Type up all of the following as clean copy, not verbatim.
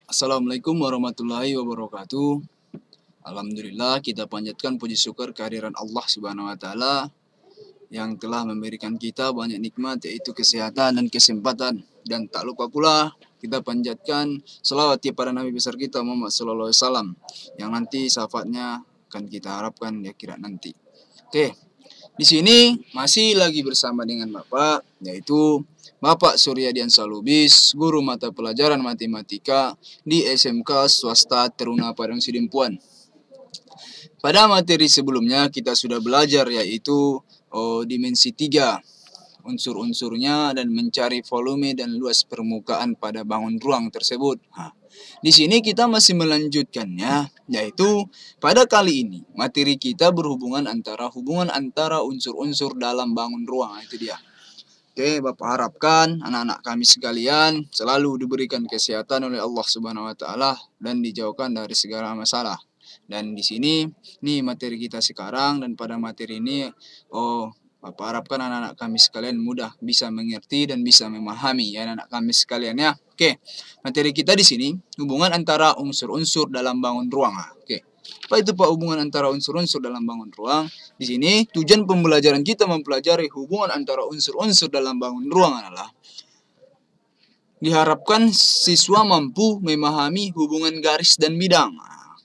Assalamualaikum warahmatullahi wabarakatuh. Alhamdulillah, kita panjatkan puji syukur kehadiran Allah Subhanahu wa taala yang telah memberikan kita banyak nikmat, yaitu kesehatan dan kesempatan. Dan tak lupa pula kita panjatkan selawat kepada Nabi besar kita Muhammad sallallahu alaihi wasallam yang nanti syafaatnya akan kita harapkan di akhirat nanti. Oke. Di sini masih lagi bersama dengan Bapak, yaitu Bapak Suryadian Salubis, guru mata pelajaran matematika di SMK Swasta Teruna Padang Sidimpuan. Pada materi sebelumnya kita sudah belajar, yaitu dimensi 3, unsur-unsurnya dan mencari volume dan luas permukaan pada bangun ruang tersebut. Di sini kita masih melanjutkannya, yaitu pada kali ini materi kita berhubungan antara unsur-unsur dalam bangun ruang. Itu dia. Oke, Bapak harapkan anak-anak kami sekalian selalu diberikan kesehatan oleh Allah Subhanahu wa taala dan dijauhkan dari segala masalah. Dan di sini nih materi kita sekarang, dan pada materi ini Bapak harapkan anak-anak kami sekalian mudah bisa mengerti dan bisa memahami, ya anak-anak kami sekalian ya. Oke, materi kita di sini hubungan antara unsur-unsur dalam bangun ruang. Oke, apa itu Pak hubungan antara unsur-unsur dalam bangun ruang? Di sini tujuan pembelajaran kita mempelajari hubungan antara unsur-unsur dalam bangun ruang adalah diharapkan siswa mampu memahami hubungan garis dan bidang.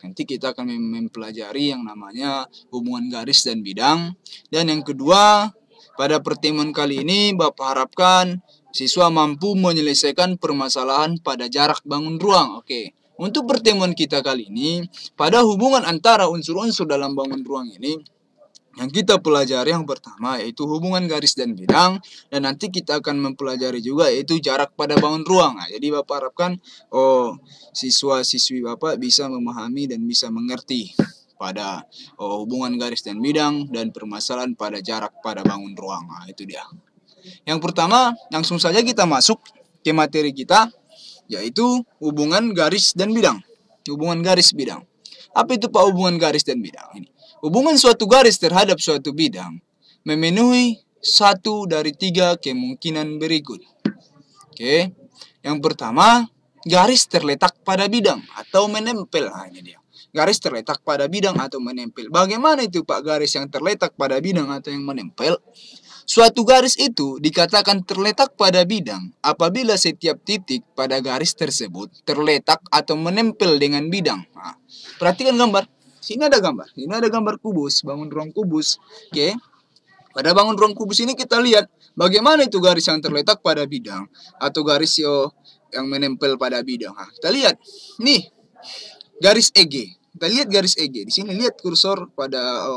Nanti kita akan mempelajari yang namanya hubungan garis dan bidang. Dan yang kedua, pada pertemuan kali ini Bapak harapkan siswa mampu menyelesaikan permasalahan pada jarak bangun ruang. Oke, untuk pertemuan kita kali ini, pada hubungan antara unsur-unsur dalam bangun ruang ini, yang kita pelajari yang pertama yaitu hubungan garis dan bidang, dan nanti kita akan mempelajari juga yaitu jarak pada bangun ruang. Jadi Bapak harapkan siswa-siswi Bapak bisa memahami dan bisa mengerti pada hubungan garis dan bidang dan permasalahan pada jarak pada bangun ruang. Itu dia. Yang pertama, langsung saja kita masuk ke materi kita, yaitu hubungan garis dan bidang. Hubungan garis bidang. Apa itu Pak hubungan garis dan bidang ini? Hubungan suatu garis terhadap suatu bidang memenuhi satu dari 3 kemungkinan berikut. Oke, yang pertama, garis terletak pada bidang atau menempel. Ini dia. Garis terletak pada bidang atau menempel. Bagaimana itu Pak garis yang terletak pada bidang atau yang menempel? Suatu garis itu dikatakan terletak pada bidang apabila setiap titik pada garis tersebut terletak atau menempel dengan bidang. Perhatikan gambar. Sini ada gambar. Ini ada gambar kubus, bangun ruang kubus. Oke. Pada bangun ruang kubus ini kita lihat bagaimana itu garis yang terletak pada bidang atau garis yang menempel pada bidang. Kita lihat. Nih, garis EG. Kita lihat garis EG. Di sini lihat kursor pada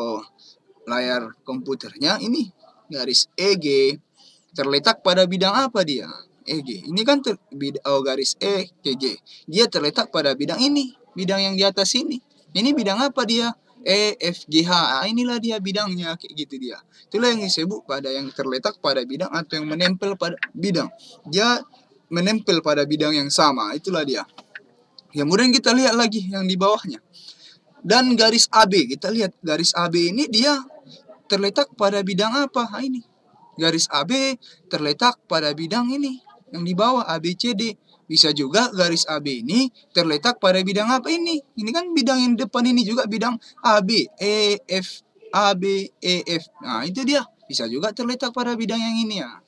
layar komputernya. Ini garis EG terletak pada bidang apa dia? EG. Ini kan garis EG. Dia terletak pada bidang ini, bidang yang di atas ini. Ini bidang apa dia? EFGH. Inilah dia bidangnya, kayak gitu dia. Itulah yang disebut pada yang terletak pada bidang atau yang menempel pada bidang. Dia menempel pada bidang yang sama. Itulah dia. Kemudian kita lihat lagi yang di bawahnya. Dan garis AB, kita lihat garis AB ini dia terletak pada bidang apa? Ini. Garis AB terletak pada bidang ini. Yang di bawah ABCD. Bisa juga garis AB ini terletak pada bidang apa ini? Ini kan bidang yang depan ini juga bidang AB, EF, AB, EF. Nah, itu dia. Bisa juga terletak pada bidang yang ini ya.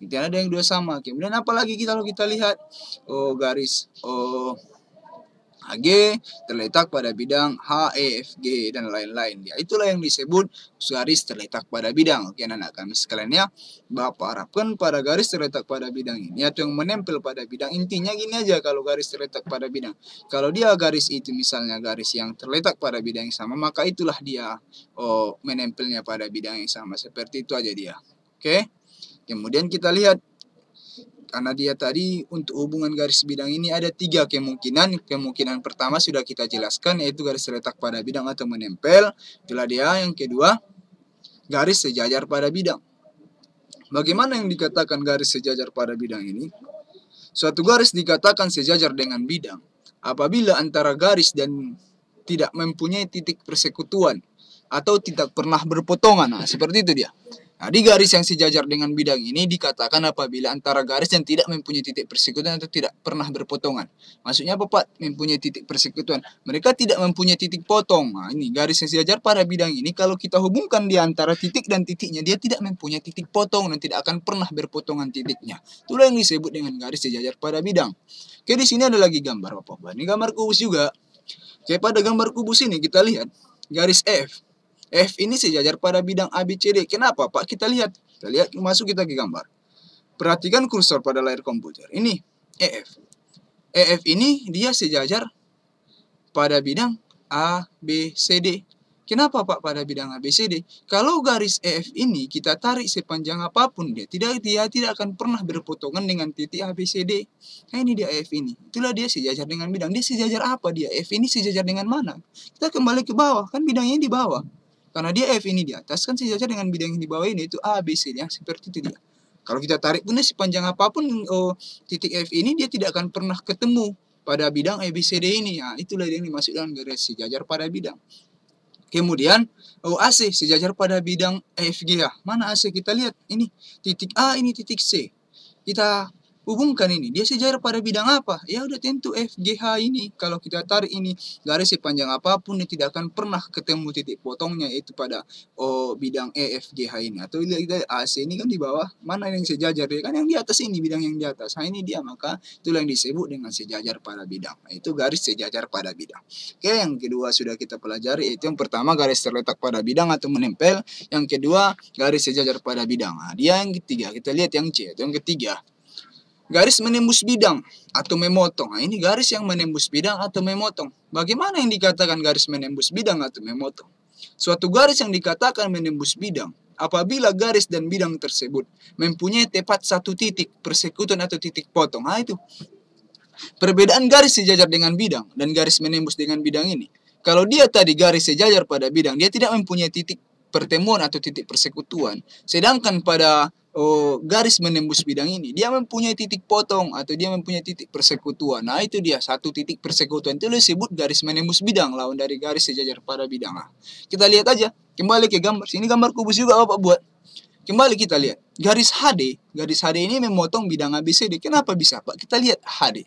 Tidak ada yang dua sama. Kemudian apalagi kalau kita lihat garis HG terletak pada bidang HEFG dan lain-lain. Ya, itulah yang disebut garis terletak pada bidang. Oke, anak-anak kami sekalian ya. Bapak harapkan pada garis terletak pada bidang ini atau yang menempel pada bidang, intinya gini aja kalau garis terletak pada bidang. Kalau dia garis itu misalnya garis yang terletak pada bidang yang sama, maka itulah dia menempelnya pada bidang yang sama. Seperti itu aja dia. Oke. Kemudian kita lihat, karena dia tadi untuk hubungan garis bidang ini ada 3 kemungkinan. Kemungkinan pertama sudah kita jelaskan, yaitu garis terletak pada bidang atau menempel. Itulah dia. Yang kedua, garis sejajar pada bidang. Bagaimana yang dikatakan garis sejajar pada bidang ini? Suatu garis dikatakan sejajar dengan bidang apabila antara garis dan tidak mempunyai titik persekutuan atau tidak pernah berpotongan. Nah, seperti itu dia. Nah, di garis yang sejajar dengan bidang ini dikatakan apabila antara garis yang tidak mempunyai titik persekutuan atau tidak pernah berpotongan. Maksudnya apa, Pak? Mempunyai titik persekutuan. Mereka tidak mempunyai titik potong. Nah, ini garis yang sejajar pada bidang ini kalau kita hubungkan di antara titik dan titiknya, dia tidak mempunyai titik potong dan tidak akan pernah berpotongan titiknya. Itulah yang disebut dengan garis sejajar pada bidang. Oke, di sini ada lagi gambar Bapak. Ini gambar kubus juga. Oke, pada gambar kubus ini kita lihat garis F. F ini sejajar pada bidang ABCD. Kenapa, Pak? Kita lihat. Kita lihat, masuk kita ke gambar. Perhatikan kursor pada layar komputer. Ini EF. EF ini dia sejajar pada bidang ABCD. Kenapa, Pak, pada bidang ABCD? Kalau garis EF ini kita tarik sepanjang apapun, dia tidak akan pernah berpotongan dengan titik ABCD. Nah, ini dia EF ini. Itulah dia sejajar dengan bidang. Dia sejajar apa dia? EF ini sejajar dengan mana? Kita kembali ke bawah. Kan bidangnya di bawah. Karena dia F ini di atas, kan sejajar dengan bidang yang di bawah ini, itu A, B, C, yang seperti itu dia. Kalau kita tarik pun sepanjang apapun titik F ini, dia tidak akan pernah ketemu pada bidang A, B, C, D ini. Nah, itulah yang dimaksud dengan garis sejajar pada bidang. Kemudian AC sejajar pada bidang EFGH. Mana AC? Kita lihat ini titik A, ini titik C. Kita hubungkan ini. Dia sejajar pada bidang apa? Ya udah tentu FGH ini. Kalau kita tarik ini garis sepanjang apapun, dia tidak akan pernah ketemu titik potongnya, yaitu pada bidang EFGH ini. Atau kita AC ini kan di bawah. Mana yang sejajar? Ya kan yang di atas ini, bidang yang di atas. Nah, ini dia, maka itulah yang disebut dengan sejajar pada bidang. Nah, itu garis sejajar pada bidang. Oke, yang kedua sudah kita pelajari. Itu yang pertama, garis terletak pada bidang atau menempel. Yang kedua, garis sejajar pada bidang. Nah, dia yang ketiga. Kita lihat yang C, itu yang ketiga. Garis menembus bidang atau memotong. Nah, ini garis yang menembus bidang atau memotong. Bagaimana yang dikatakan garis menembus bidang atau memotong? Suatu garis yang dikatakan menembus bidang apabila garis dan bidang tersebut mempunyai tepat satu titik persekutuan atau titik potong. Nah, itu perbedaan garis sejajar dengan bidang dan garis menembus dengan bidang ini. Kalau dia tadi garis sejajar pada bidang, dia tidak mempunyai titik pertemuan atau titik persekutuan. Sedangkan pada garis menembus bidang ini, dia mempunyai titik potong atau dia mempunyai titik persekutuan. Nah, itu dia satu titik persekutuan. Itu disebut garis menembus bidang, lawan dari garis sejajar pada bidang. Nah, kita lihat aja, kembali ke gambar. Sini gambar kubus juga Bapak buat. Kembali kita lihat, garis HD. Garis HD ini memotong bidang ABCD. Kenapa bisa, Pak? Kita lihat HD.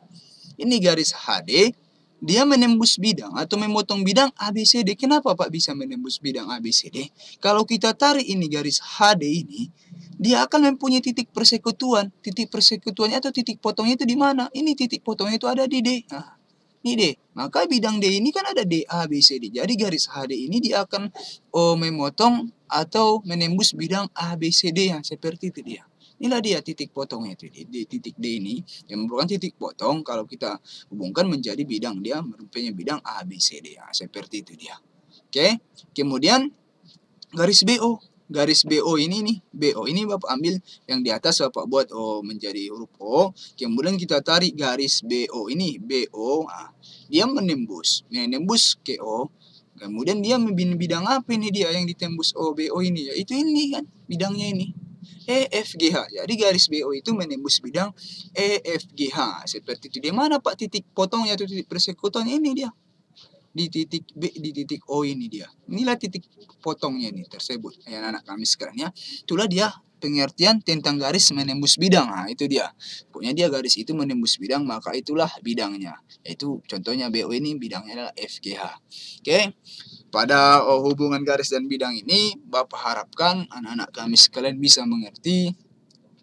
Ini garis HD, dia menembus bidang atau memotong bidang ABCD. Kenapa, Pak, bisa menembus bidang ABCD? Kalau kita tarik ini garis HD ini, dia akan mempunyai titik persekutuan. Titik persekutuannya atau titik potongnya itu di mana? Ini titik potongnya itu ada di D. Nah, ini D. Maka bidang D ini kan ada D, A, B, C, D. Jadi garis HD ini dia akan memotong atau menembus bidang A, B, C, D yang seperti itu dia. Inilah dia titik potongnya itu. Di titik D ini yang merupakan titik potong kalau kita hubungkan menjadi bidang, dia mempunyai bidang A, B, C, D. Nah, seperti itu dia. Oke. Kemudian garis BO. Garis BO ini nih, BO ini Bapak ambil yang di atas, Bapak buat menjadi huruf O. Kemudian kita tarik garis BO ini, BO. Nah, dia menembus ke O. Kemudian dia bidang apa ini dia yang ditembus BO ini? Ya itu ini kan, bidangnya ini. EFGH. Jadi garis BO itu menembus bidang EFGH. Seperti itu. Di mana, Pak, titik potongnya atau titik persekutuan ini dia? Di titik B, di titik O ini dia. Inilah titik potongnya ini tersebut. Ya, anak kami sekalian ya. Itulah dia pengertian tentang garis menembus bidang. Nah, itu dia. Pokoknya dia garis itu menembus bidang, maka itulah bidangnya. Yaitu contohnya BO ini bidangnya adalah FGH. Oke. Pada hubungan garis dan bidang ini, Bapak harapkan anak-anak kami sekalian bisa mengerti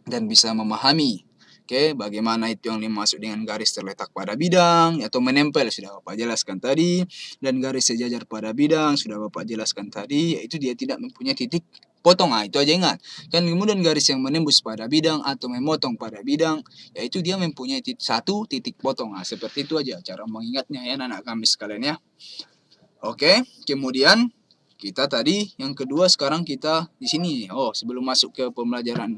dan bisa memahami. Oke, bagaimana itu yang dimaksud dengan garis terletak pada bidang atau menempel sudah Bapak jelaskan tadi, dan garis sejajar pada bidang sudah Bapak jelaskan tadi, yaitu dia tidak mempunyai titik potong. Itu aja ingat. Dan kemudian garis yang menembus pada bidang atau memotong pada bidang, yaitu dia mempunyai satu titik potong. Seperti itu aja cara mengingatnya ya anak kami sekalian ya. Oke, kemudian kita tadi yang kedua, sekarang kita di sini. Sebelum masuk ke pembelajaran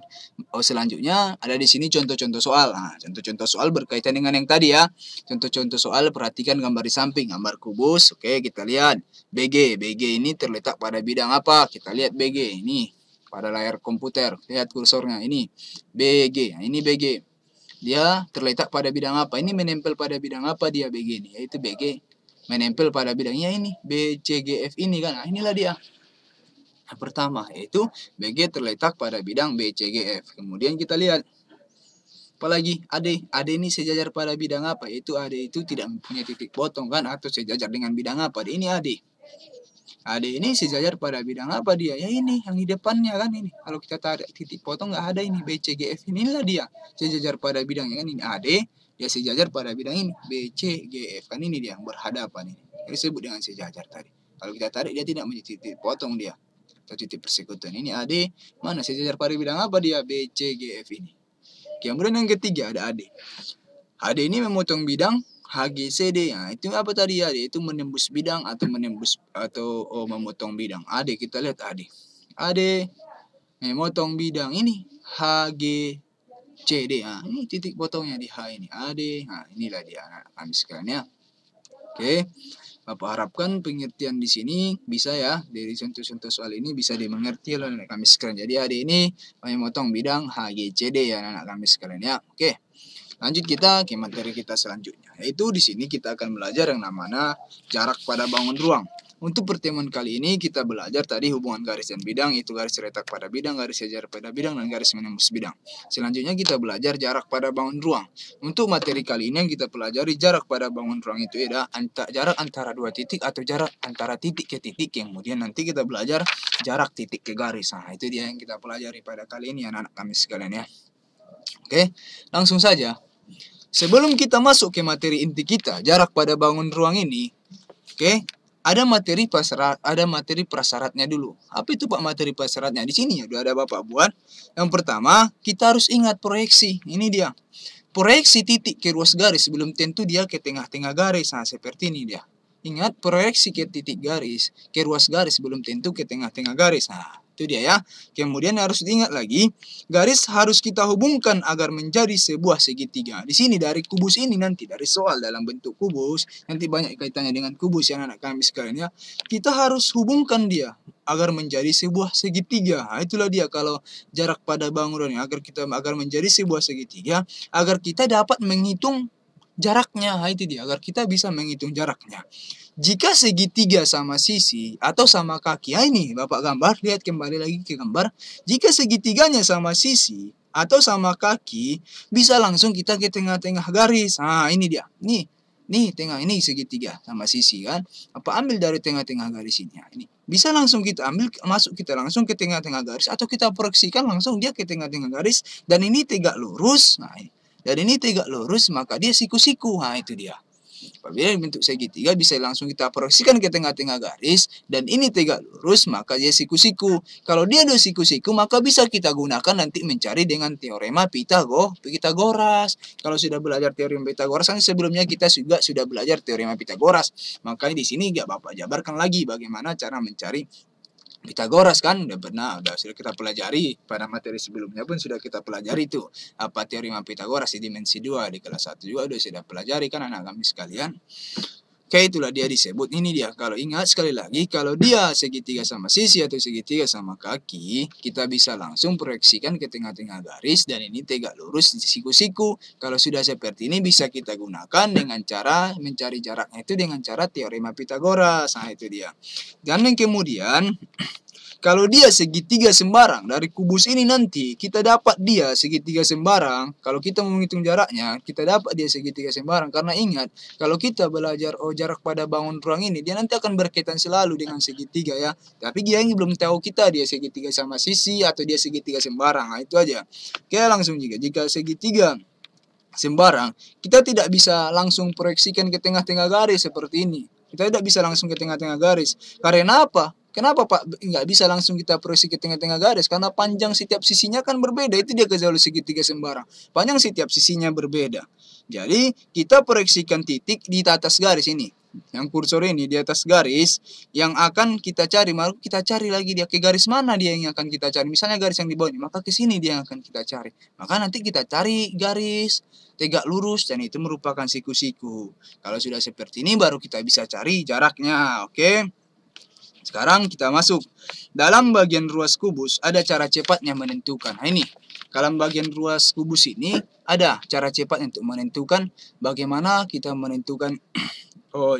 selanjutnya, ada di sini contoh-contoh soal. Nah, contoh-contoh soal berkaitan dengan yang tadi ya. Contoh-contoh soal, perhatikan gambar di samping, gambar kubus. Oke, kita lihat BG. BG ini terletak pada bidang apa? Kita lihat BG ini pada layar komputer. Lihat kursornya ini BG. Nah, ini BG. Dia terletak pada bidang apa? Ini menempel pada bidang apa dia BG ini? Yaitu BG menempel pada bidangnya ini BCGF ini kan. Nah, inilah dia. Yang pertama yaitu BG terletak pada bidang BCGF. Kemudian kita lihat apalagi AD. AD ini sejajar pada bidang apa? Yaitu AD itu tidak mempunyai titik potong kan, atau sejajar dengan bidang apa? Ini AD. AD ini sejajar pada bidang apa dia? Ya ini yang di depannya kan ini. Kalau kita tarik titik potong nggak ada ini BCGF, inilah dia sejajar pada bidangnya kan, ini AD, dia sejajar pada bidang ini BCGF kan, ini dia yang berhadapan ini. Ini disebut dengan sejajar tadi. Kalau kita tarik dia tidak menjadi titik potong dia, atau titik persekutuan. Ini AD mana sejajar pada bidang apa dia? BCGF ini. Kemudian yang ketiga ada AD. AD ini memotong bidang HGCD. Nah, itu apa tadi AD? Itu menembus bidang atau memotong bidang. AD kita lihat AD. AD memotong bidang ini HGCD. Nah, ini titik potongnya di H ini. AD. Nah, inilah dia anak kami sekalian ya. Oke. Bapak harapkan pengertian di sini bisa ya, dari contoh-contoh soal ini bisa dimengerti oleh anak kami sekalian. Jadi AD ini memotong bidang HGCD ya anak kami sekalian ya. Oke. Lanjut kita ke materi kita selanjutnya. Yaitu di sini kita akan belajar yang namanya jarak pada bangun ruang. Untuk pertemuan kali ini kita belajar tadi hubungan garis dan bidang, itu garis terletak pada bidang, garis sejajar pada bidang, dan garis menembus bidang. Selanjutnya kita belajar jarak pada bangun ruang. Untuk materi kali ini yang kita pelajari jarak pada bangun ruang itu adalah jarak antara dua titik atau jarak antara titik ke titik. Kemudian nanti kita belajar jarak titik ke garis. Nah, itu dia yang kita pelajari pada kali ini anak-anak kami sekalian ya. Oke, langsung saja. Sebelum kita masuk ke materi inti kita, jarak pada bangun ruang ini, oke, ada materi prasyaratnya dulu. Apa itu Pak materi prasyaratnya? Di sini ya, udah ada Bapak buat. Yang pertama, kita harus ingat proyeksi. Ini dia. Proyeksi titik ke ruas garis belum tentu dia ke tengah-tengah garis. Nah, seperti ini dia. Ingat, proyeksi ke titik garis, ke ruas garis belum tentu ke tengah-tengah garis. Nah, itu dia ya. Kemudian harus diingat lagi, garis harus kita hubungkan agar menjadi sebuah segitiga. Di sini dari kubus ini nanti, dari soal dalam bentuk kubus, nanti banyak kaitannya dengan kubus yang anak kami sekalian ya. Kita harus hubungkan dia agar menjadi sebuah segitiga. Nah, itulah dia kalau jarak pada bangunannya, agar menjadi sebuah segitiga, agar kita dapat menghitung jaraknya. Nah, itu dia, agar kita bisa menghitung jaraknya. Jika segitiga sama sisi atau sama kaki, nah ini Bapak gambar, lihat kembali lagi ke gambar. Jika segitiganya sama sisi atau sama kaki, bisa langsung kita ke tengah-tengah garis. Nah, ini dia. Nih tengah ini segitiga sama sisi kan. Apa ambil dari tengah-tengah garis ini. Nah, ini. Bisa langsung kita ambil, kita langsung ke tengah-tengah garis, atau kita proyeksikan langsung dia ke tengah-tengah garis, dan ini tegak lurus. Nah, ini. Dan ini tegak lurus, maka dia siku-siku. Nah, itu dia. Apabila bentuk segitiga bisa langsung kita proyeksikan ke tengah-tengah garis, dan ini tegak lurus, maka dia siku-siku. Kalau dia ada siku-siku, maka bisa kita gunakan nanti mencari dengan teorema Pitagoras. Kalau sudah belajar teorema Pitagoras, kan sebelumnya kita juga sudah belajar teorema Pitagoras. Makanya di sini nggak Bapak jabarkan lagi bagaimana cara mencari Pitagoras kan sudah kita pelajari pada materi sebelumnya pun sudah kita pelajari itu apa teorema Pitagoras di dimensi 2 di kelas 1 juga sudah pelajari kan anak kami sekalian. Oke, itulah dia disebut ini dia. Kalau ingat sekali lagi, kalau dia segitiga sama sisi atau segitiga sama kaki, kita bisa langsung proyeksikan ke tengah-tengah garis, dan ini tegak lurus di siku-siku. Kalau sudah seperti ini bisa kita gunakan dengan cara mencari jaraknya itu dengan cara teorema Pitagoras. Nah, itu dia. Dan kemudian kalau dia segitiga sembarang, dari kubus ini nanti kita dapat dia segitiga sembarang. Kalau kita menghitung jaraknya, kita dapat dia segitiga sembarang. Karena ingat, kalau kita belajar jarak pada bangun ruang ini, dia nanti akan berkaitan selalu dengan segitiga ya. Tapi dia ini belum tahu kita dia segitiga sama sisi atau dia segitiga sembarang. Nah, itu aja. Oke, langsung jika segitiga sembarang, kita tidak bisa langsung proyeksikan ke tengah-tengah garis seperti ini. Kita tidak bisa langsung ke tengah-tengah garis. Karena apa? Kenapa Pak nggak bisa langsung kita proyeksi ke tengah-tengah garis? Karena panjang setiap sisinya kan berbeda. Itu dia kejalan segitiga sembarang. Panjang setiap sisinya berbeda. Jadi kita proyeksikan titik di atas garis ini. Yang kursor ini di atas garis yang akan kita cari. Maka kita cari lagi dia ke garis mana dia yang akan kita cari. Misalnya garis yang di bawah ini, maka ke sini dia yang akan kita cari. Maka nanti kita cari garis tegak lurus dan itu merupakan siku-siku. Kalau sudah seperti ini baru kita bisa cari jaraknya. Oke. Sekarang kita masuk. Dalam bagian ruas kubus ada cara cepatnya menentukan. Nah, ini. Dalam bagian ruas kubus ini ada cara cepat untuk menentukan bagaimana kita menentukan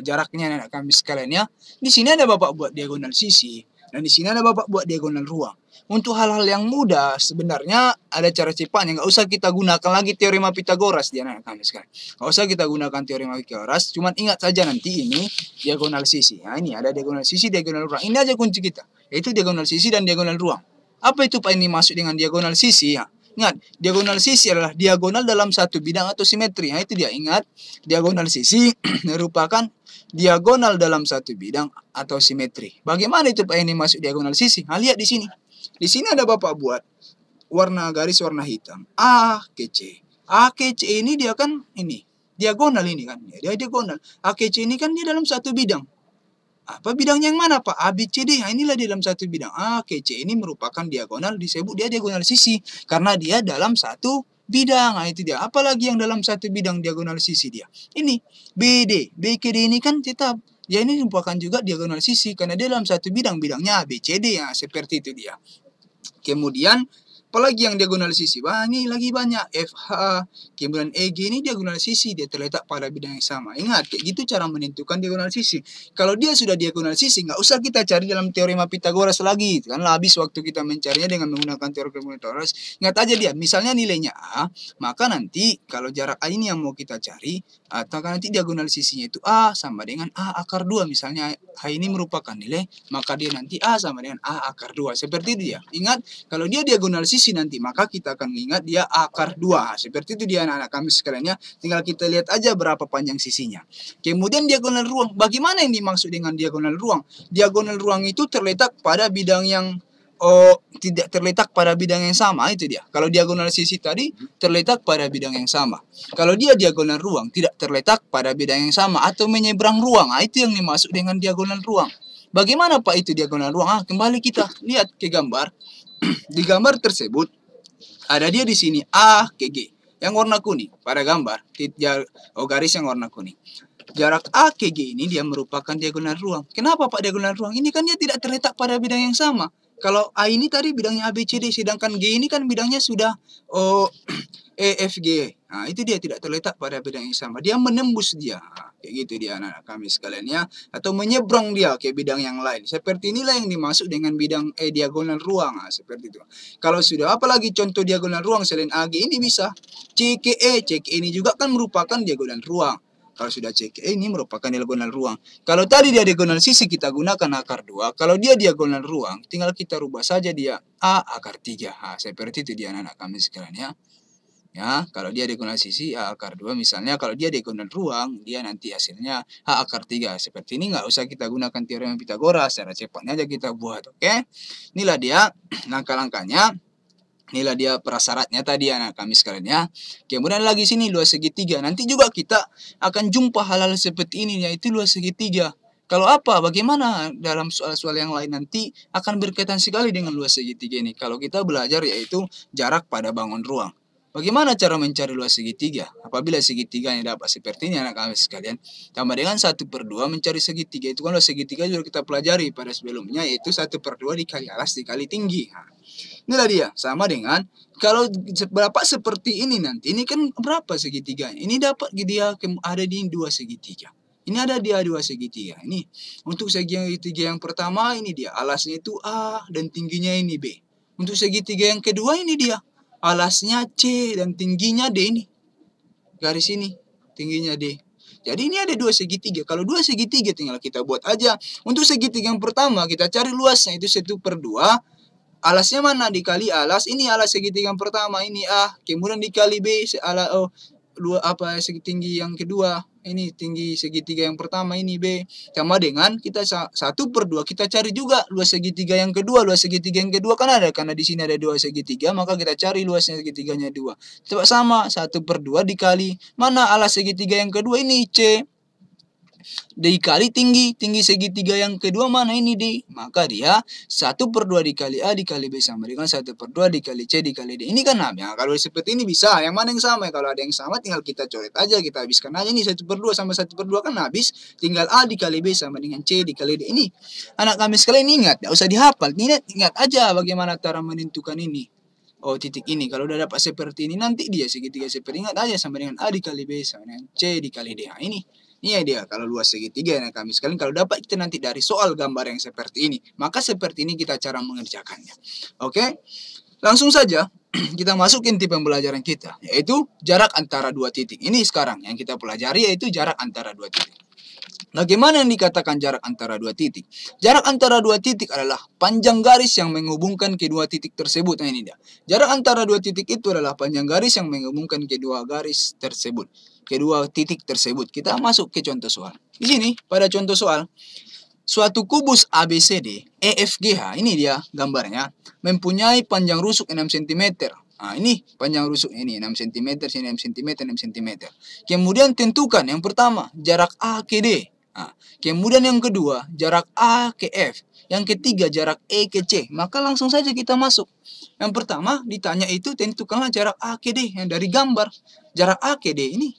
jaraknya anak kami sekalian ya. Di sini ada Bapak buat diagonal sisi. Dan di sini ada Bapak buat diagonal ruang. Untuk hal-hal yang mudah, sebenarnya ada cara cepatnya. Nggak usah kita gunakan lagi teorema Pitagoras di anak kami sekarang. Nggak usah kita gunakan teorema Pitagoras. Cuman ingat saja nanti ini diagonal sisi. Nah, ini ada diagonal sisi, diagonal ruang. Ini aja kunci kita. Yaitu diagonal sisi dan diagonal ruang. Apa itu Pak ini masuk dengan diagonal sisi? Ya. Ingat, diagonal sisi adalah diagonal dalam satu bidang atau simetri. Nah, itu dia. Ingat, diagonal sisi merupakan diagonal dalam satu bidang atau simetri. Bagaimana itu Pak ini masuk diagonal sisi? Nah, lihat di sini. Di sini ada Bapak buat warna garis warna hitam. A ke C. A ke C ini dia kan ini. Diagonal ini kan. Dia diagonal. A ke C ini kan dia dalam satu bidang. Apa bidangnya yang mana Pak? A, B, C, D. Nah, inilah di dalam satu bidang. A ke C ini merupakan diagonal. Disebut dia diagonal sisi. Karena dia dalam satu bidang. Nah, itu dia. Apalagi yang dalam satu bidang diagonal sisi dia. Ini BD. B ke D ini kan tetap. Ya ini merupakan juga diagonal sisi. Karena dia dalam satu bidang. Bidangnya A, B, C, D. Nah, seperti itu dia. Kemudian apalagi yang diagonal sisi? Wah, ini lagi banyak. FH, kemudian EG ini diagonal sisi. Dia terletak pada bidang yang sama. Ingat, kayak gitu cara menentukan diagonal sisi. Kalau dia sudah diagonal sisi, nggak usah kita cari dalam teorema Pitagoras lagi. Kan habis waktu kita mencarinya dengan menggunakan teorema Pitagoras. Ingat aja dia, misalnya nilainya A, maka nanti kalau jarak A ini yang mau kita cari, atau nanti diagonal sisinya itu A sama dengan A akar 2. Misalnya A ini merupakan nilai, maka dia nanti A sama dengan A akar 2. Seperti itu dia. Ingat, kalau dia diagonal sisi nanti, maka kita akan mengingat dia akar 2. Seperti itu dia anak-anak kami sekalian ya. Tinggal kita lihat aja berapa panjang sisinya. Kemudian diagonal ruang. Bagaimana yang dimaksud dengan diagonal ruang? Diagonal ruang itu terletak pada bidang yang tidak terletak pada bidang yang sama, itu dia. Kalau diagonal sisi tadi terletak pada bidang yang sama. Kalau dia diagonal ruang tidak terletak pada bidang yang sama atau menyeberang ruang. Nah, itu yang dimaksud dengan diagonal ruang. Bagaimana Pak itu diagonal ruang? Kembali kita lihat ke gambar. Di gambar tersebut ada dia di sini A ke G yang warna kuning pada gambar. Garis yang warna kuning. Jarak A ke G ini dia merupakan diagonal ruang. Kenapa Pak diagonal ruang? Ini kan dia tidak terletak pada bidang yang sama. Kalau A ini tadi bidangnya A, B, C, D, sedangkan G ini kan bidangnya sudah E, F, G. Nah, itu dia tidak terletak pada bidang yang sama. Dia menembus dia. Nah, kayak gitu dia anak-anak kami sekalian ya. Atau menyeberang dia ke bidang yang lain. Seperti inilah yang dimaksud dengan bidang diagonal ruang. Nah, seperti itu. Kalau sudah apalagi contoh diagonal ruang selain AG ini bisa C ke E. C ke E ini juga kan merupakan diagonal ruang. Kalau sudah C ke E ini merupakan diagonal ruang. Kalau tadi dia diagonal sisi kita gunakan akar 2. Kalau dia diagonal ruang tinggal kita rubah saja dia A akar 3. Nah, seperti itu dia anak-anak kami sekalian ya. Ya, kalau dia diagonal sisi A akar 2 misalnya, kalau dia diagonal ruang, dia nanti hasilnya A akar 3. Seperti ini nggak usah kita gunakan teorema Pitagoras, secara cepatnya aja kita buat, oke? Inilah dia langkah-langkahnya. Inilah dia prasyaratnya tadi anak kami sekalian ya. Kemudian lagi sini luas segitiga. Nanti juga kita akan jumpa hal-hal seperti ini yaitu luas segitiga. Kalau apa? Bagaimana dalam soal-soal yang lain nanti akan berkaitan sekali dengan luas segitiga ini. Kalau kita belajar yaitu jarak pada bangun ruang. Bagaimana cara mencari luas segitiga? Apabila segitiganya dapat seperti ini anak kami sekalian, tambah dengan 1/2 mencari segitiga. Itu kan luas segitiga sudah kita pelajari pada sebelumnya, yaitu 1/2 dikali alas dikali tinggi. Nah, inilah dia, sama dengan kalau berapa seperti ini nanti, ini kan berapa segitiganya? Ini dapat dia ada di 2 segitiga. Ini ada dia 2 segitiga. Ini untuk segitiga yang pertama ini dia, alasnya itu A dan tingginya ini B. Untuk segitiga yang kedua ini dia, alasnya C dan tingginya D ini. Garis ini, tingginya D. Jadi ini ada 2 segitiga. Kalau 2 segitiga tinggal kita buat aja. Untuk segitiga yang pertama kita cari luasnya itu 1/2. Alasnya mana? Dikali alas. Ini alas segitiga yang pertama. Ini A. Kemudian dikali B. Setinggi yang kedua. Ini tinggi segitiga yang pertama. Ini B. Sama dengan kita 1/2. Kita cari juga luas segitiga yang kedua. Luas segitiga yang kedua kan ada. Karena di sini ada 2 segitiga. Maka kita cari luasnya segitiganya 2. Coba sama. 1/2 dikali. Mana alas segitiga yang kedua? Ini C. Dikali tinggi segitiga yang kedua mana ini D, maka dia 1/2 dikali A dikali B sama dengan 1/2 dikali C dikali D. Ini kan ya, kalau seperti ini bisa, yang mana yang sama? Kalau ada yang sama tinggal kita coret aja, kita habiskan aja nih 1/2 sama 1/2 kan habis, tinggal A dikali B sama dengan C dikali D. Ini anak kami sekalian ingat, tidak usah dihafal, ingat aja bagaimana cara menentukan ini. Oh, titik ini kalau udah dapat seperti ini nanti dia segitiga seperti, ingat aja sama dengan A dikali B sama dengan C dikali D. Nah, ini Ini dia kalau luas segitiga anak kami sekalian. Kalau dapat kita nanti dari soal gambar yang seperti ini, maka seperti ini kita cara mengerjakannya. Oke, langsung saja kita masuk inti pembelajaran kita, yaitu jarak antara dua titik. Ini sekarang yang kita pelajari yaitu jarak antara dua titik. Bagaimana yang dikatakan jarak antara dua titik? Jarak antara dua titik adalah panjang garis yang menghubungkan kedua titik tersebut. Nah ini dia. Jarak antara dua titik itu adalah panjang garis yang menghubungkan kedua garis tersebut. Kedua titik tersebut. Kita masuk ke contoh soal. Di sini, pada contoh soal, suatu kubus ABCD EFGH, ini dia gambarnya, mempunyai panjang rusuk 6 cm. Nah, ini panjang rusuk ini 6 cm, sini 6 cm, 6 cm. Kemudian tentukan yang pertama, jarak A ke D. Nah, kemudian yang kedua, jarak A ke F. Yang ketiga, jarak E ke C. Maka langsung saja kita masuk. Yang pertama, ditanya itu tentukanlah jarak A ke D. Yang dari gambar, jarak A ke D ini.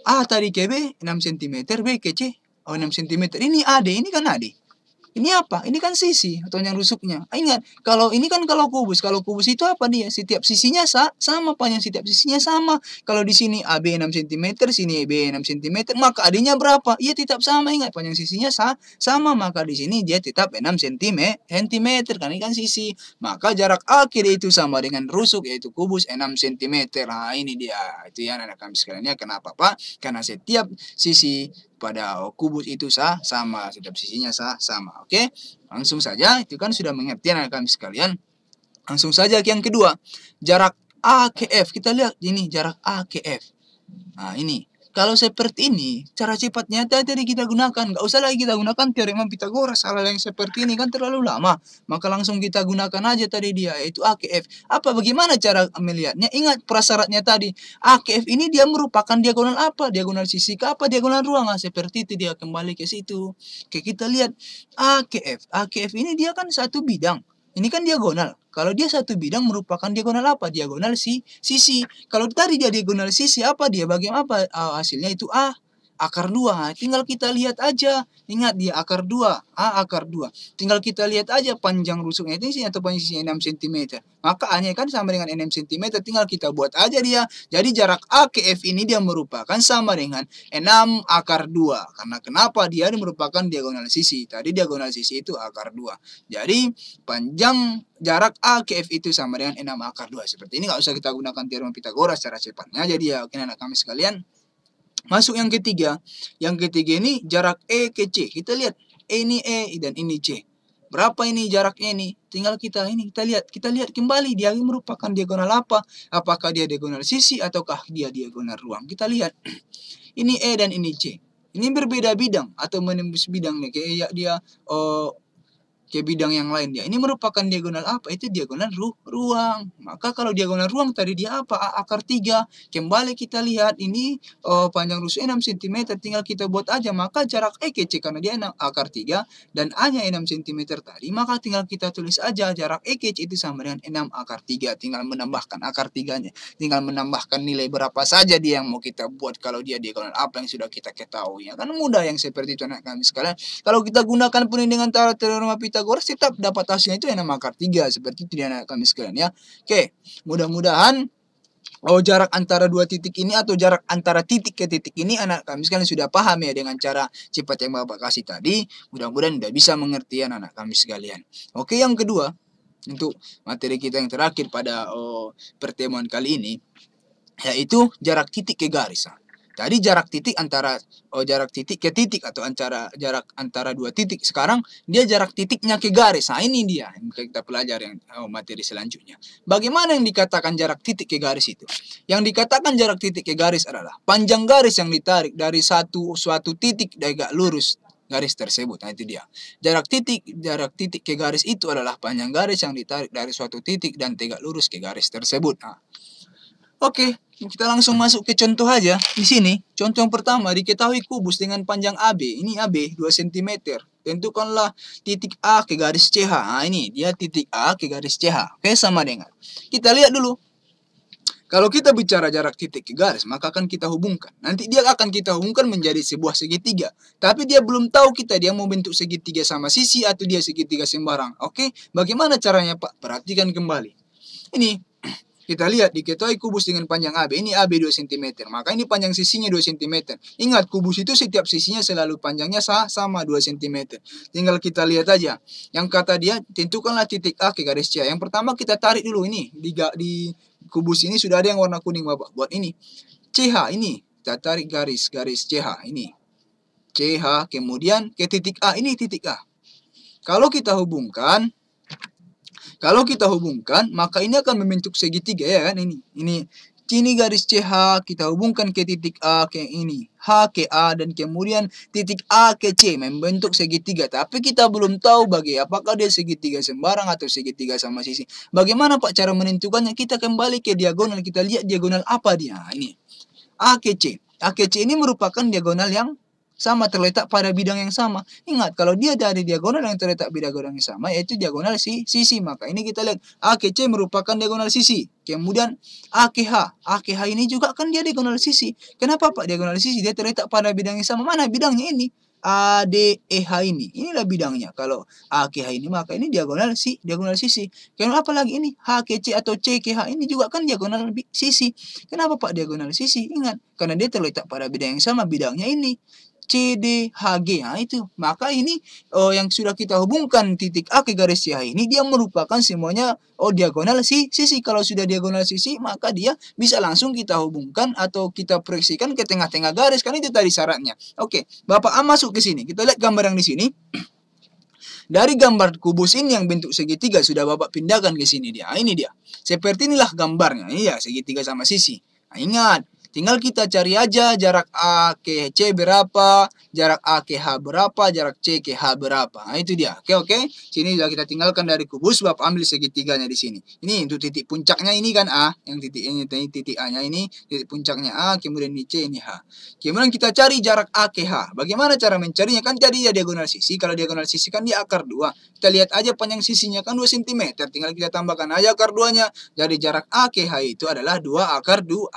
A tadi ke B, 6 cm, B ke C, 6 cm. Ini AD, ini kan AD. Ini apa? Ini kan sisi atau yang rusuknya. Ingat, kalau ini kan kalau kubus itu apa dia? Setiap sisinya sama, panjang setiap sisinya sama. Kalau di sini AB 6 cm, sini B 6 cm, maka AD-nya berapa? Iya tetap sama. Ingat, panjang sisinya sama, maka di sini dia tetap 6 cm, karena ini kan sisi. Maka jarak akhir itu sama dengan rusuk, yaitu kubus 6 cm. Nah, ini dia. Itu ya anak kami sekalian ya. Kenapa, Pak? Karena setiap sisi pada kubus itu sama, setiap sisinya sama. Oke, langsung saja, itu kan sudah mengerti anak kami sekalian. Langsung saja ke yang kedua, jarak A ke F. Kita lihat ini jarak A ke F. Nah ini, kalau seperti ini, cara cepatnya tadi kita gunakan. Nggak usah lagi kita gunakan teorema Pitagoras. Hal yang seperti ini kan terlalu lama. Maka langsung kita gunakan aja tadi dia, yaitu A ke F. Bagaimana cara melihatnya? Ingat prasyaratnya tadi. A ke F ini dia merupakan diagonal apa? Diagonal sisi ke apa? Diagonal ruang. Seperti itu dia kembali ke situ. Oke, kita lihat A ke F. A ke F ini dia kan satu bidang. Ini kan diagonal. Kalau dia satu bidang merupakan diagonal apa? Diagonal sisi. Kalau tadi dia diagonal sisi apa? Dia bagian apa? Hasilnya itu A. Akar 2. Tinggal kita lihat aja. Ingat dia akar 2. A akar 2. Tinggal kita lihat aja panjang rusuknya itu atau panjang sisinya 6 cm. Maka A-nya kan sama dengan 6 cm. Tinggal kita buat aja dia. Jadi jarak A ke F ini dia merupakan sama dengan 6 akar 2. Karena kenapa? Dia merupakan diagonal sisi. Tadi diagonal sisi itu akar 2. Jadi panjang jarak A ke F itu sama dengan 6 akar 2. Seperti ini nggak usah kita gunakan teorema Pitagoras secara cepatnya. Jadi ya anak kami sekalian. Masuk yang ketiga. Yang ketiga ini jarak E ke C. Kita lihat. Ini E dan ini C. Berapa ini jaraknya ini? Tinggal kita lihat. Kita lihat kembali dia merupakan diagonal apa? Apakah dia diagonal sisi ataukah dia diagonal ruang? Kita lihat. Ini E dan ini C. Ini berbeda bidang atau menembus bidang nih. Kayak dia ke bidang yang lain dia. Ini merupakan diagonal apa? Itu diagonal ruang. Maka kalau diagonal ruang tadi dia apa? A akar 3. Kembali kita lihat ini panjang rusuknya 6 cm. Tinggal kita buat aja. Maka jarak E ke C karena dia 6 akar 3 dan A-nya 6 cm tadi. Maka tinggal kita tulis aja jarak E ke C itu sama dengan 6 akar 3. Tinggal menambahkan akar 3-nya. Tinggal menambahkan nilai berapa saja dia yang mau kita buat kalau dia diagonal apa yang sudah kita ketahui. Ya kan mudah yang seperti itu anak kami sekalian. Kalau kita gunakan pun dengan teorema Pitagoras tetap dapat hasilnya itu 6 akar 3 seperti itu anak kami sekalian ya. Oke, mudah-mudahan jarak antara dua titik ini atau jarak antara titik ke titik ini anak kami sekalian sudah paham ya dengan cara cepat yang Bapak kasih tadi. Mudah-mudahan sudah bisa mengerti anak kami sekalian. Oke, yang kedua untuk materi kita yang terakhir pada pertemuan kali ini yaitu jarak titik ke garis. Tadi jarak titik antara jarak titik ke titik atau jarak antara dua titik. Sekarang dia jarak titiknya ke garis. Nah ini dia yang kita pelajari yang materi selanjutnya. Bagaimana yang dikatakan jarak titik ke garis itu? Yang dikatakan jarak titik ke garis adalah panjang garis yang ditarik dari suatu titik tegak lurus garis tersebut. Nah itu dia. Jarak titik ke garis itu adalah panjang garis yang ditarik dari suatu titik dan tegak lurus ke garis tersebut. Nah, oke, kita langsung masuk ke contoh aja. Di sini, contoh yang pertama, diketahui kubus dengan panjang AB. Ini AB 2 cm. Tentukanlah titik A ke garis CH. Nah, ini dia titik A ke garis CH. Oke, sama dengan. Kita lihat dulu. Kalau kita bicara jarak titik ke garis, maka akan kita hubungkan. Nanti dia akan kita hubungkan menjadi sebuah segitiga. Tapi dia belum tahu dia mau bentuk segitiga sama sisi atau dia segitiga sembarang. Oke, bagaimana caranya Pak? Perhatikan kembali. Ini. Kita lihat diketahui kubus dengan panjang AB, ini AB 2 cm, maka ini panjang sisinya 2 cm. Ingat, kubus itu setiap sisinya selalu panjangnya sama 2 cm. Tinggal kita lihat aja. Yang kata dia, tentukanlah titik A ke garis C. Yang pertama kita tarik dulu ini. Di kubus ini sudah ada yang warna kuning, Bapak. Buat ini. CH ini. Kita tarik garis CH ini. CH, kemudian ke titik A. Ini titik A. Kalau kita hubungkan, maka ini akan membentuk segitiga ya kan, ini garis CH kita hubungkan ke titik A ke ini, H ke A, dan kemudian titik A ke C membentuk segitiga. Tapi kita belum tahu apakah dia segitiga sembarang atau segitiga sama sisi. Bagaimana Pak cara menentukannya? Kita kembali ke diagonal, kita lihat diagonal apa dia. Ini A ke C. A ke C ini merupakan diagonal yang sama, terletak pada bidang yang sama. Ingat, kalau dia dari diagonal yang terletak pada bidang yang sama, yaitu diagonal sisi. Maka ini kita lihat A ke C merupakan diagonal sisi. Kemudian A ke H. A ke H ini juga kan dia diagonal sisi. Kenapa Pak diagonal sisi? Dia terletak pada bidang yang sama. Mana bidangnya ini? A, D, E, H ini. Inilah bidangnya. Kalau A ke H ini, maka ini diagonal sisi. Kemudian apa lagi ini? H ke C atau C ke H ini juga kan diagonal sisi. Kenapa Pak diagonal sisi? Ingat, karena dia terletak pada bidang yang sama. Bidangnya ini C, D, H, G. Nah itu. Maka ini yang sudah kita hubungkan titik A ke garis CH ini, dia merupakan semuanya diagonal sisi. Kalau sudah diagonal sisi, maka dia bisa langsung kita hubungkan atau kita proyeksikan ke tengah-tengah garis. Kan itu tadi syaratnya. Oke, Bapak A masuk ke sini. Kita lihat gambar yang di sini. Dari gambar kubus ini yang bentuk segitiga sudah Bapak pindahkan ke sini dia. Nah, ini dia. Seperti inilah gambarnya. Iya, segitiga sama sisi. Nah, ingat. Tinggal kita cari aja jarak A ke C berapa, jarak A ke H berapa, jarak C ke H berapa. Nah, itu dia. Oke. Sini sudah kita tinggalkan dari kubus, Bapak ambil segitiganya di sini. Ini untuk titik puncaknya ini kan A, yang titik ini titik A-nya ini, titik puncaknya A, kemudian ini C, ini H. Kemudian kita cari jarak A ke H. Bagaimana cara mencarinya? Kan tadi dia diagonal sisi. Kalau diagonal sisi kan dia akar 2. Kita lihat aja panjang sisinya kan 2 cm. Tinggal kita tambahkan aja akar 2-nya. Jadi jarak A ke H itu adalah 2 akar 2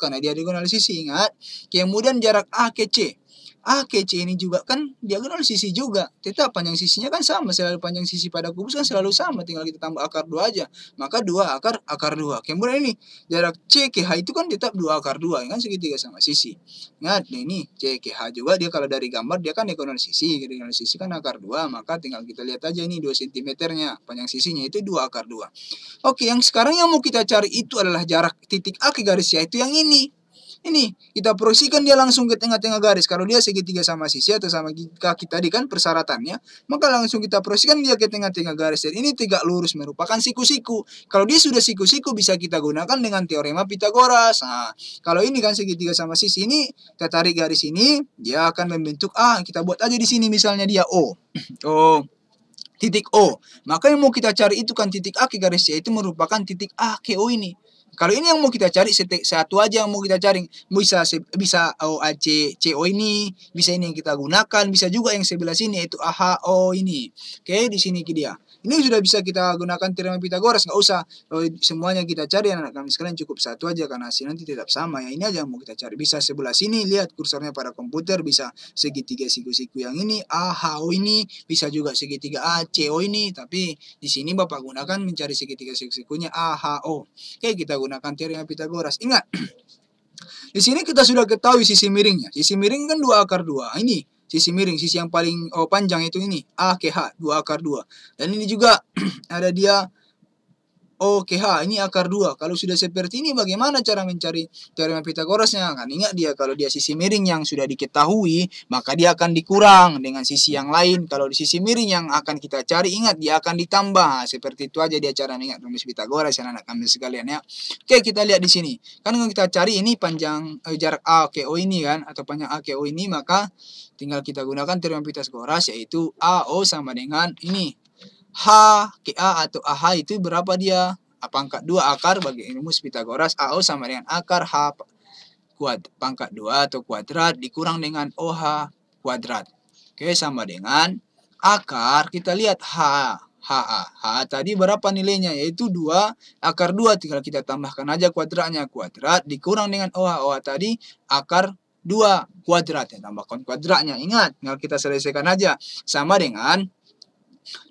karena dia diagonal sisi, ingat. Kemudian jarak A ke C. A ke C ini juga kan diagonal sisi juga. Tetap panjang sisinya kan sama. Selalu panjang sisi pada kubus kan selalu sama. Tinggal kita tambah akar 2 aja. Maka 2 akar 2. Kemudian ini jarak C ke H itu kan tetap 2 akar 2. Kan segitiga sama sisi. Ingat, ini C ke H juga dia kalau dari gambar dia kan diagonal sisi. Diagonal sisi kan akar 2. Maka tinggal kita lihat aja ini 2 cm-nya. Panjang sisinya itu 2 akar 2. Oke, yang sekarang yang mau kita cari itu adalah jarak titik A ke garis C, itu yang ini. Ini kita proyeksikan dia langsung ke tengah-tengah garis. Kalau dia segitiga sama sisi atau sama kaki tadi kan persyaratannya, maka langsung kita proyeksikan dia ke tengah-tengah garis. Dan ini tegak lurus merupakan siku-siku. Kalau dia sudah siku-siku bisa kita gunakan dengan teorema Pitagoras. Nah, kalau ini kan segitiga sama sisi, ini kita tarik garis ini, dia akan membentuk A. Kita buat aja di sini misalnya dia O. Titik O. Maka yang mau kita cari itu kan titik A ke garis C itu merupakan titik A ke O ini. Kalau ini yang mau kita cari satu aja yang mau kita cari, bisa OAC CO ini, bisa ini yang kita gunakan, bisa juga yang sebelah sini yaitu AHO ini. Oke, di sini dia. Ini sudah bisa kita gunakan teorema Pitagoras, nggak usah semuanya kita cari anak kami sekalian, cukup satu aja karena hasil nanti tetap sama ya. Ini aja yang mau kita cari. Bisa sebelah sini, lihat kursornya pada komputer, bisa segitiga siku-siku yang ini, AHO ini, bisa juga segitiga ACO ini, tapi di sini Bapak gunakan mencari segitiga siku-sikunya AHO. Oke, kita gunakan teorema Pitagoras. Ingat, di sini kita sudah ketahui sisi miringnya. Sisi miring kan 2 akar 2. Ini sisi miring, sisi yang paling panjang itu ini A ke H 2 akar 2. Dan ini juga ada dia O ke H, ini akar 2. Kalau sudah seperti ini bagaimana cara mencari teorema Pitagorasnya? Kan ingat dia kalau dia sisi miring yang sudah diketahui, maka dia akan dikurang dengan sisi yang lain. Kalau di sisi miring yang akan kita cari, ingat dia akan ditambah. Seperti itu aja dia cara mengingat rumus Pitagoras ya anak kami sekalian ya. Oke, kita lihat di sini. Kan kalau kita cari ini panjang jarak A ke O ini kan, atau panjang A ke O ini, maka tinggal kita gunakan teorema Pitagoras yaitu AO sama dengan ini H ke A atau AH itu berapa dia? Pangkat 2 akar bagi rumus Pitagoras. AO sama dengan akar H pangkat 2 atau kuadrat dikurang dengan OH kuadrat. Oke, sama dengan akar, kita lihat H tadi berapa nilainya? Yaitu 2 akar 2. Tinggal kita tambahkan aja kuadratnya. Kuadrat dikurang dengan OH tadi akar 2 kuadrat. Ya, tambahkan kuadratnya. Ingat, tinggal kita selesaikan aja. Sama dengan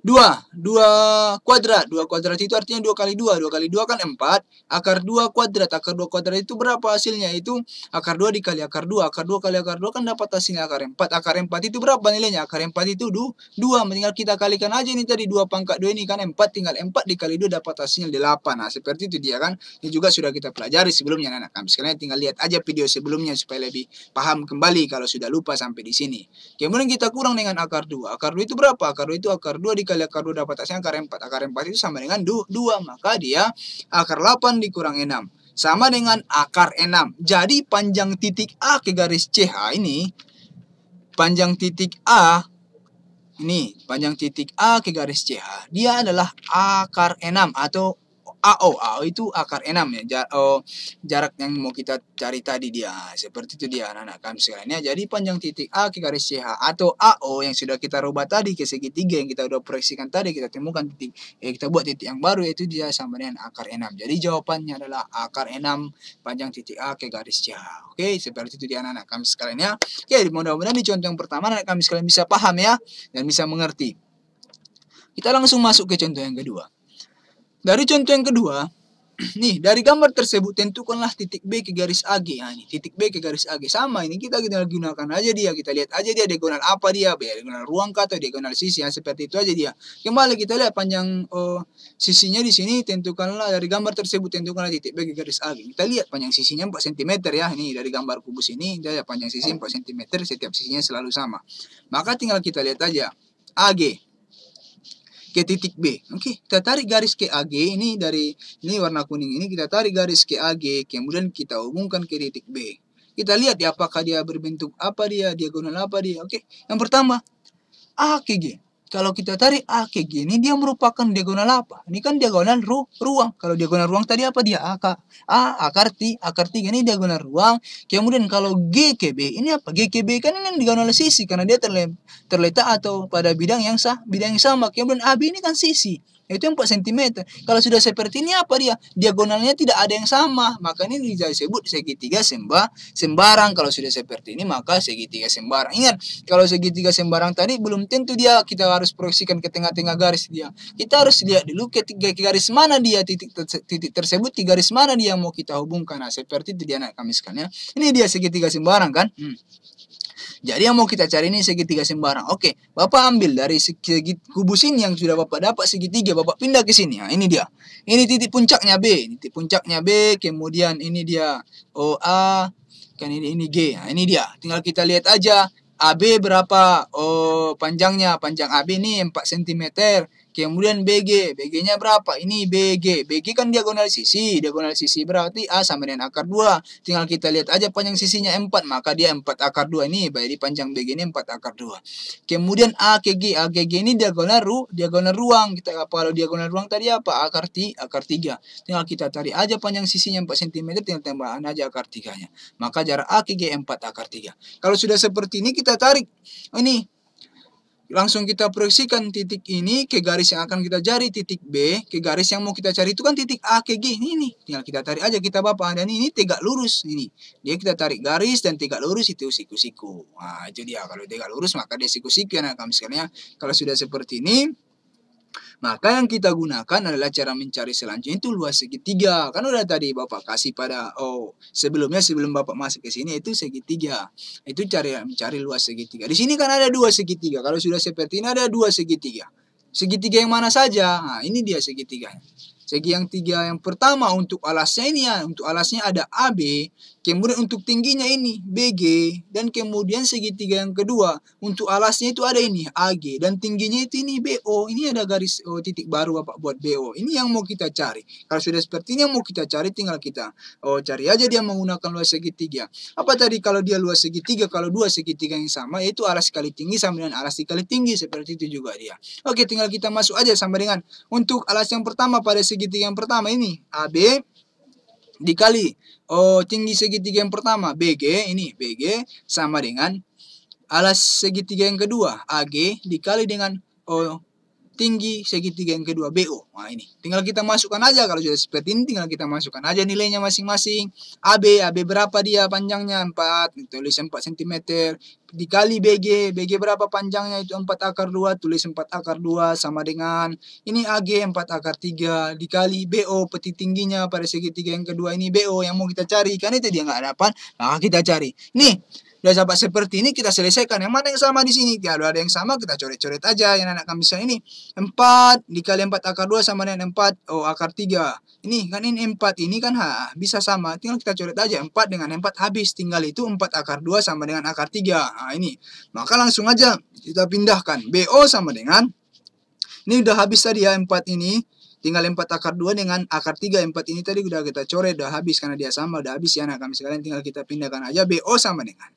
2 kuadrat. 2 kuadrat itu artinya 2 kali 2. 2 kali 2 kan 4. Akar 2 kuadrat. Akar 2 kuadrat itu berapa hasilnya? Itu akar 2 dikali akar 2. Akar 2 kali akar 2 kan dapat hasilnya akar 4. Akar 4 itu berapa nilainya? Akar 4 itu 2. Tinggal kita kalikan aja ini tadi. 2 pangkat 2 ini kan 4. Tinggal 4 dikali 2 dapat hasilnya 8. Nah, seperti itu dia kan. Ini juga sudah kita pelajari sebelumnya anak kami sekalian. Tinggal lihat aja video sebelumnya supaya lebih paham kembali kalau sudah lupa sampai di sini. Kemudian kita kurang dengan akar 2. Akar 2 itu berapa? Akar 2 itu akar 2 dikali akar 2 dapat hasilnya akar 4. Akar 4 itu sama dengan 2. Maka dia akar 8 dikurang 6. Sama dengan akar 6. Jadi panjang titik A ke garis CH ini. Panjang titik A. Ini panjang titik A ke garis CH. Dia adalah akar 6 atau AO. AO itu akar 6 ya. Jarak yang mau kita cari tadi dia. Seperti itu dia anak-anak kami sekalian ya. Jadi panjang titik A ke garis CH atau AO yang sudah kita rubah tadi ke segitiga yang kita udah proyeksikan tadi, kita temukan titik, kita buat titik yang baru, yaitu dia sama dengan akar 6. Jadi jawabannya adalah akar 6 panjang titik A ke garis CH. Oke, seperti itu dia anak-anak kami sekalian ya. Oke, mudah-mudahan di contoh yang pertama anak kami sekalian bisa paham ya dan bisa mengerti. Kita langsung masuk ke contoh yang kedua. Dari contoh yang kedua, nih dari gambar tersebut tentukanlah titik B ke garis AG. Nah, ini titik B ke garis AG sama ini kita gunakan aja dia. Kita lihat aja dia diagonal apa dia, diagonal ruang kah atau diagonal sisi ya, seperti itu aja dia. Kembali kita lihat panjang sisinya di sini, tentukanlah dari gambar tersebut tentukanlah titik B ke garis AG. Kita lihat panjang sisinya 4 cm ya. Ini dari gambar kubus ini dia panjang sisi 4 cm, setiap sisinya selalu sama. Maka tinggal kita lihat aja AG ke titik B. Oke, kita tarik garis ke AG ini dari ini warna kuning ini, kita tarik garis ke AG, kemudian kita hubungkan ke titik B. Kita lihat ya apakah dia berbentuk apa dia, diagonal apa dia. Oke, yang pertama A ke G. Kalau kita tarik A ke G ini dia merupakan diagonal apa? Ini kan diagonal ruang. Kalau diagonal ruang tadi apa dia? Akar 3 ini diagonal ruang. Kemudian kalau G ke B ini apa? G ke B kan ini diagonal sisi karena dia terletak atau pada bidang yang sama. Kemudian AB ini kan sisi. Itu 4 cm. Kalau sudah seperti ini apa dia? Diagonalnya tidak ada yang sama. Maka ini disebut segitiga sembarang. Kalau sudah seperti ini maka segitiga sembarang. Ingat, kalau segitiga sembarang tadi belum tentu dia kita harus proyeksikan ke tengah-tengah garis dia. Kita harus lihat dulu ke garis mana dia, titik tersebut di garis mana dia mau kita hubungkan. Nah, seperti itu dia anak kami sekalian. Ini dia segitiga sembarang kan? Jadi yang mau kita cari ini segitiga sembarang. Oke, Bapak ambil dari kubus ini yang sudah Bapak dapat segitiga, Bapak pindah ke sini. Nah, ini dia. Ini titik puncaknya B. Titik puncaknya B, kemudian ini dia OA, kan ini G. Nah, ini dia. Tinggal kita lihat aja AB berapa panjangnya. Panjang AB ini 4 cm. Kemudian BG-nya berapa? Ini BG kan diagonal sisi berarti A sama dengan akar 2. Tinggal kita lihat aja panjang sisinya 4, maka dia 4 akar 2 ini, jadi panjang BG ini 4 akar 2. Kemudian A ke G ini diagonal ruang. Kita kalau diagonal ruang tadi apa? Akar 3. Tinggal kita tarik aja panjang sisinya 4 cm, tinggal tambahan aja akar 3-nya. Maka jarak A ke G 4 akar 3. Kalau sudah seperti ini kita tarik ini langsung kita proyeksikan titik ini ke garis yang akan kita cari, titik B ke garis yang mau kita cari itu kan titik A ke G ini. Tinggal kita tarik aja kita Bapak, dan ini tegak lurus ini. Dia kita tarik garis dan tegak lurus itu siku-siku. Nah, itu dia kalau tegak lurus maka dia siku-siku ya kami sekalian. Kalau sudah seperti ini maka yang kita gunakan adalah cara mencari selanjutnya itu luas segitiga. Kan udah tadi Bapak kasih pada sebelum Bapak masuk ke sini itu segitiga. Itu mencari luas segitiga. Di sini kan ada 2 segitiga. Kalau sudah seperti ini ada 2 segitiga. Segitiga yang mana saja? Nah, ini dia segitiganya. Segi yang pertama untuk alasnya ini ya, untuk alasnya ada AB, kemudian untuk tingginya ini BG, dan kemudian segitiga yang kedua untuk alasnya itu ada ini AG, dan tingginya itu ini BO. Ini ada garis titik baru Bapak buat BO. Ini yang mau kita cari. Kalau sudah seperti ini yang mau kita cari, tinggal kita cari aja dia menggunakan luas segitiga. Apa tadi kalau dia luas segitiga, kalau 2 segitiga yang sama yaitu alas kali tinggi sama dengan alas dikali tinggi, seperti itu juga dia. Oke, tinggal kita masuk aja sama dengan untuk alas yang pertama pada segitiga yang pertama ini AB dikali tinggi segitiga yang pertama BG, ini BG sama dengan alas segitiga yang kedua AG dikali dengan tinggi segitiga yang kedua BO. Nah ini tinggal kita masukkan aja, kalau sudah seperti ini tinggal kita masukkan aja nilainya masing-masing. AB berapa dia panjangnya 4, tulis 4 cm, dikali BG berapa panjangnya itu 4 akar 2, tulis 4 akar 2 sama dengan ini AG 4 akar 3 dikali BO peti tingginya pada segitiga yang kedua ini BO yang mau kita cari, kan itu dia nggak dapat, maka kita cari. Nih udah dapat seperti ini, kita selesaikan. Yang mana yang sama di sini? Kalau ada yang sama kita coret-coret aja. Yang anak kami misalnya ini 4 dikali 4 akar 2 sama dengan 4 akar 3. Ini kan ini 4 ini kan bisa sama. Tinggal kita coret aja 4 dengan 4 habis. Tinggal itu 4 akar 2 sama dengan akar 3. Nah ini. Maka langsung aja kita pindahkan. BO sama dengan ini udah habis tadi ya 4 ini. Tinggal 4 akar 2 dengan akar 3. 4 ini tadi udah kita coret, udah habis karena dia sama, udah habis ya anak kami sekalian. Tinggal kita pindahkan aja. BO sama dengan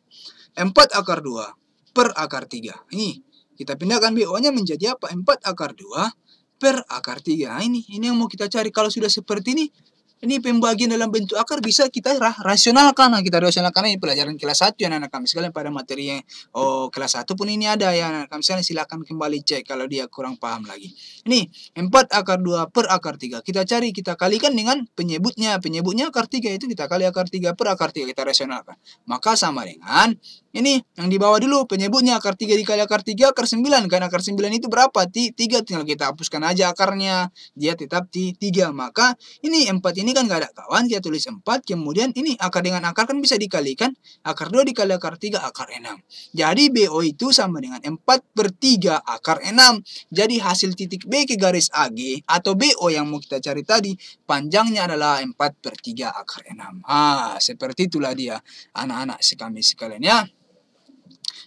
4 akar 2 per akar 3. Ini kita pindahkan BO-nya menjadi apa? 4 akar 2 per akar 3. Nah, ini yang mau kita cari. Kalau sudah seperti ini pembagian dalam bentuk akar bisa kita rasionalkan. Nah, kita rasionalkan ini pelajaran kelas 1 ya anak kami sekalian. Pada materi kelas 1 pun ini ada ya anak kami sekalian. Silakan kembali cek kalau dia kurang paham lagi. Ini 4 akar 2 per akar 3. Kita cari, kita kalikan dengan penyebutnya. Penyebutnya akar 3 itu kita kali akar 3 per akar 3. Kita rasionalkan. Maka sama dengan ini yang di bawah dulu penyebutnya akar 3 dikali akar 3 akar 9. Kan akar 9 itu berapa? 3. Tinggal kita hapuskan aja akarnya. Dia tetap 3. Maka ini 4 ini kan gak ada kawan, kita tulis 4, kemudian ini akar dengan akar kan bisa dikalikan, akar 2 dikali akar 3, akar 6. Jadi BO itu sama dengan 4 per 3 akar 6. Jadi hasil titik B ke garis AG atau BO yang mau kita cari tadi, panjangnya adalah 4 per 3 akar 6. Seperti itulah dia anak-anak kami sekalian ya.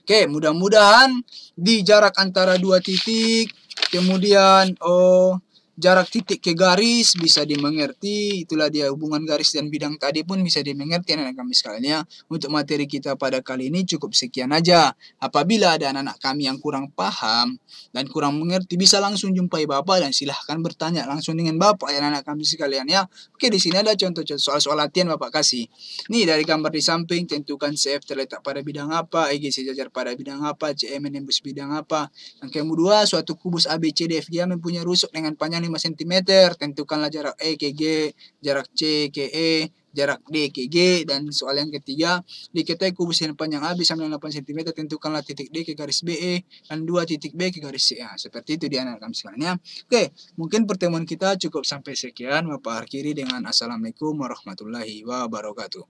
Oke, mudah-mudahan di jarak antara dua titik, kemudian jarak titik ke garis bisa dimengerti. Itulah dia hubungan garis dan bidang tadi pun bisa dimengerti anak-anak kami sekalian ya. Untuk materi kita pada kali ini cukup sekian aja. Apabila ada anak-anak kami yang kurang paham dan kurang mengerti, bisa langsung jumpai Bapak dan silahkan bertanya langsung dengan Bapak ya anak-anak kami sekalian ya. Oke, di sini ada contoh-contoh soal-soal latihan Bapak kasih. Nih dari gambar di samping, tentukan CF terletak pada bidang apa, EG sejajar pada bidang apa, CM menembus bidang apa. Yang kedua, suatu kubus ABCDFG mempunyai rusuk dengan panjang 5 cm, tentukanlah jarak E ke G, jarak C ke E, jarak D ke G. Dan soal yang ketiga, diketahui kubus yang panjang AB sama dengan 8 cm, tentukanlah titik D ke garis BE dan 2 titik B ke garis CA. Seperti itu di anak kami sekalian ya. Oke, mungkin pertemuan kita cukup sampai sekian. Bapak akhiri dengan Assalamualaikum warahmatullahi wabarakatuh.